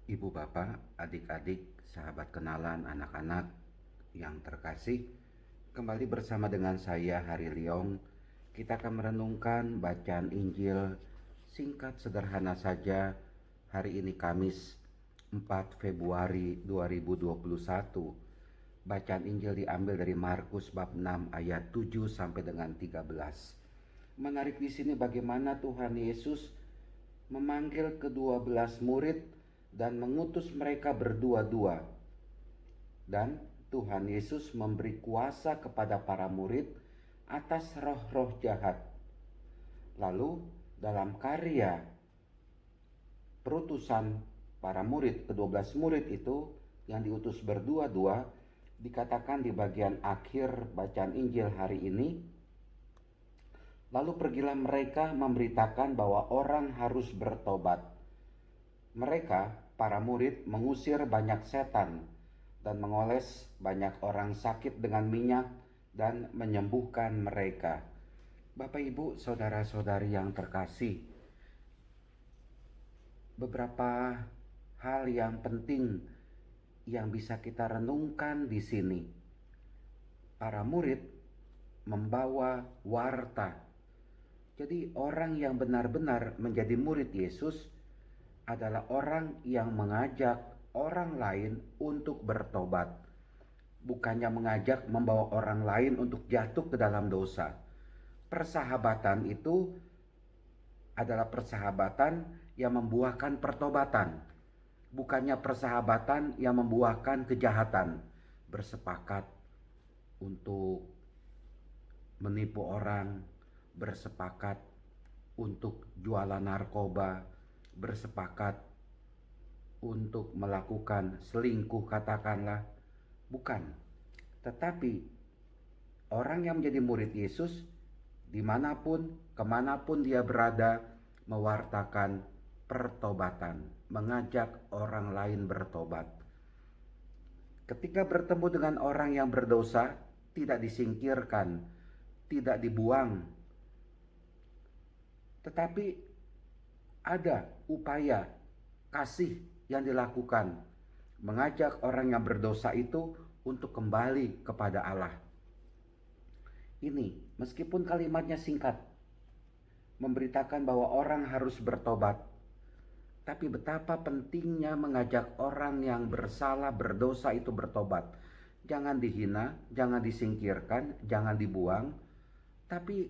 Ibu bapak, adik-adik, sahabat kenalan, anak-anak yang terkasih, kembali bersama dengan saya Hari Liong. Kita akan merenungkan bacaan Injil singkat sederhana saja hari ini Kamis 4 Februari 2021. Bacaan Injil diambil dari Markus bab 6 ayat 7 sampai dengan 13. Menarik di sini bagaimana Tuhan Yesus memanggil ke-12 murid dan mengutus mereka berdua-dua. Dan Tuhan Yesus memberi kuasa kepada para murid atas roh-roh jahat. Lalu dalam karya perutusan para murid, ke-12 murid itu yang diutus berdua-dua, dikatakan di bagian akhir bacaan Injil hari ini, lalu pergilah mereka memberitakan bahwa orang harus bertobat. Mereka, para murid, mengusir banyak setan dan mengoles banyak orang sakit dengan minyak dan menyembuhkan mereka. Bapak, Ibu, saudara-saudari yang terkasih, beberapa hal yang penting yang bisa kita renungkan di sini. Para murid membawa warta. Jadi orang yang benar-benar menjadi murid Yesus adalah orang yang mengajak orang lain untuk bertobat. Bukannya mengajak membawa orang lain untuk jatuh ke dalam dosa. Persahabatan itu adalah persahabatan yang membuahkan pertobatan. Bukannya persahabatan yang membuahkan kejahatan. Bersepakat untuk menipu orang, bersepakat untuk jualan narkoba, bersepakat untuk melakukan selingkuh katakanlah. Bukan. Tetapi orang yang menjadi murid Yesus, dimanapun, kemanapun dia berada, mewartakan pertobatan, mengajak orang lain bertobat. Ketika bertemu dengan orang yang berdosa, tidak disingkirkan, tidak dibuang, tetapi ada upaya kasih yang dilakukan, mengajak orang yang berdosa itu untuk kembali kepada Allah. Ini meskipun kalimatnya singkat, memberitakan bahwa orang harus bertobat, tapi betapa pentingnya mengajak orang yang bersalah, berdosa itu bertobat. Jangan dihina, jangan disingkirkan, jangan dibuang, tapi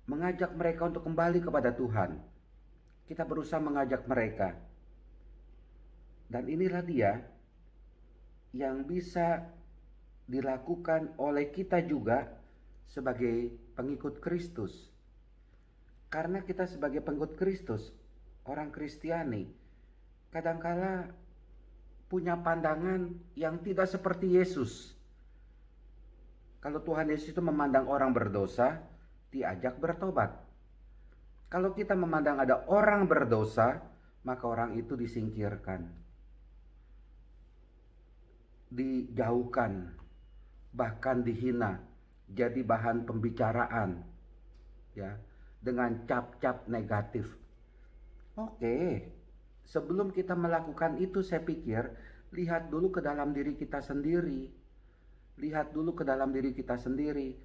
mengajak mereka untuk kembali kepada Tuhan. Kita berusaha mengajak mereka. Dan inilah dia yang bisa dilakukan oleh kita juga sebagai pengikut Kristus. Karena kita sebagai pengikut Kristus, orang Kristiani, kadangkala punya pandangan yang tidak seperti Yesus. Kalau Tuhan Yesus itu memandang orang berdosa, diajak bertobat. Kalau kita memandang ada orang berdosa, maka orang itu disingkirkan, dijauhkan, bahkan dihina, jadi bahan pembicaraan, ya, dengan cap-cap negatif. Oke, sebelum kita melakukan itu, saya pikir lihat dulu ke dalam diri kita sendiri. Lihat dulu ke dalam diri kita sendiri.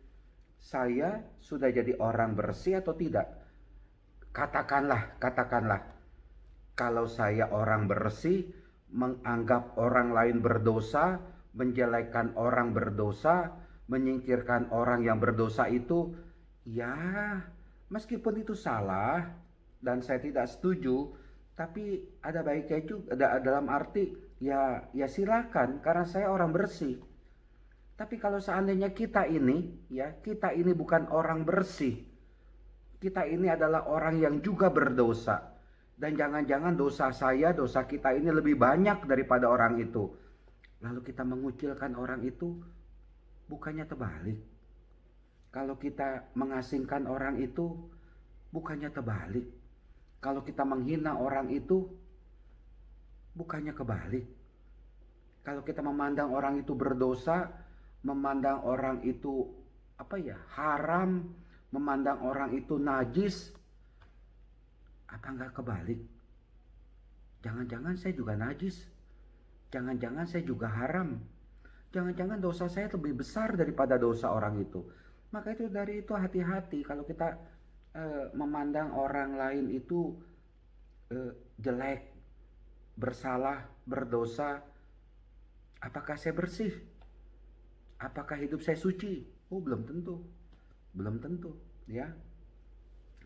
Saya sudah jadi orang bersih atau tidak? Katakanlah, kalau saya orang bersih, menganggap orang lain berdosa, menjelekkan orang berdosa, menyingkirkan orang yang berdosa itu, ya meskipun itu salah dan saya tidak setuju, tapi ada baiknya juga, dalam arti ya silakan karena saya orang bersih. Tapi kalau seandainya kita ini bukan orang bersih, kita ini adalah orang yang juga berdosa. Dan jangan-jangan dosa saya, dosa kita ini lebih banyak daripada orang itu. Lalu kita mengucilkan orang itu, bukannya terbalik. Kalau kita mengasingkan orang itu, bukannya terbalik. Kalau kita menghina orang itu, bukannya kebalik. Kalau kita memandang orang itu berdosa, memandang orang itu haram, memandang orang itu najis, apa enggak kebalik? Jangan-jangan saya juga najis. Jangan-jangan saya juga haram. Jangan-jangan dosa saya lebih besar daripada dosa orang itu. Maka itu dari itu hati-hati kalau kita memandang orang lain itu jelek, bersalah, berdosa. Apakah saya bersih? Apakah hidup saya suci? Oh, belum tentu. Belum tentu, ya.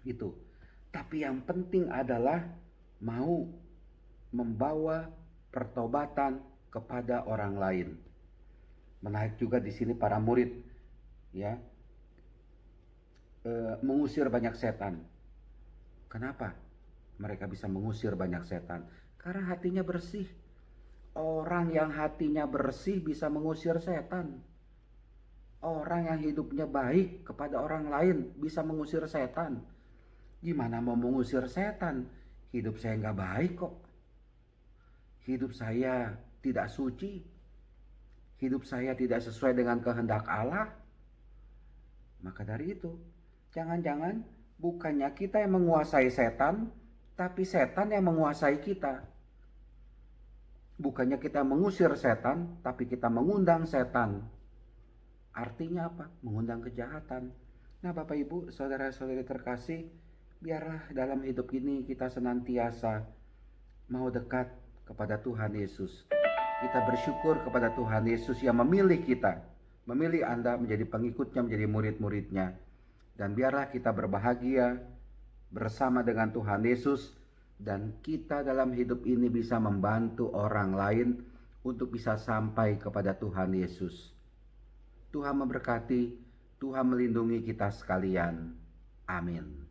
Itu. Tapi yang penting adalah mau membawa pertobatan kepada orang lain. Menarik juga di sini para murid, ya, mengusir banyak setan. Kenapa mereka bisa mengusir banyak setan? Karena hatinya bersih. Orang yang hatinya bersih bisa mengusir setan. Orang yang hidupnya baik kepada orang lain bisa mengusir setan. Gimana mau mengusir setan? Hidup saya nggak baik kok. Hidup saya tidak suci. Hidup saya tidak sesuai dengan kehendak Allah. Maka dari itu, jangan-jangan bukannya kita yang menguasai setan, tapi setan yang menguasai kita. Bukannya kita mengusir setan, tapi kita mengundang setan. Artinya apa? Mengundang kejahatan. Nah, Bapak Ibu, saudara-saudari terkasih, biarlah dalam hidup ini kita senantiasa mau dekat kepada Tuhan Yesus. Kita bersyukur kepada Tuhan Yesus yang memilih kita, memilih Anda menjadi pengikutnya, menjadi murid-muridnya. Dan biarlah kita berbahagia bersama dengan Tuhan Yesus, dan kita dalam hidup ini bisa membantu orang lain untuk bisa sampai kepada Tuhan Yesus. Tuhan memberkati, Tuhan melindungi kita sekalian. Amin.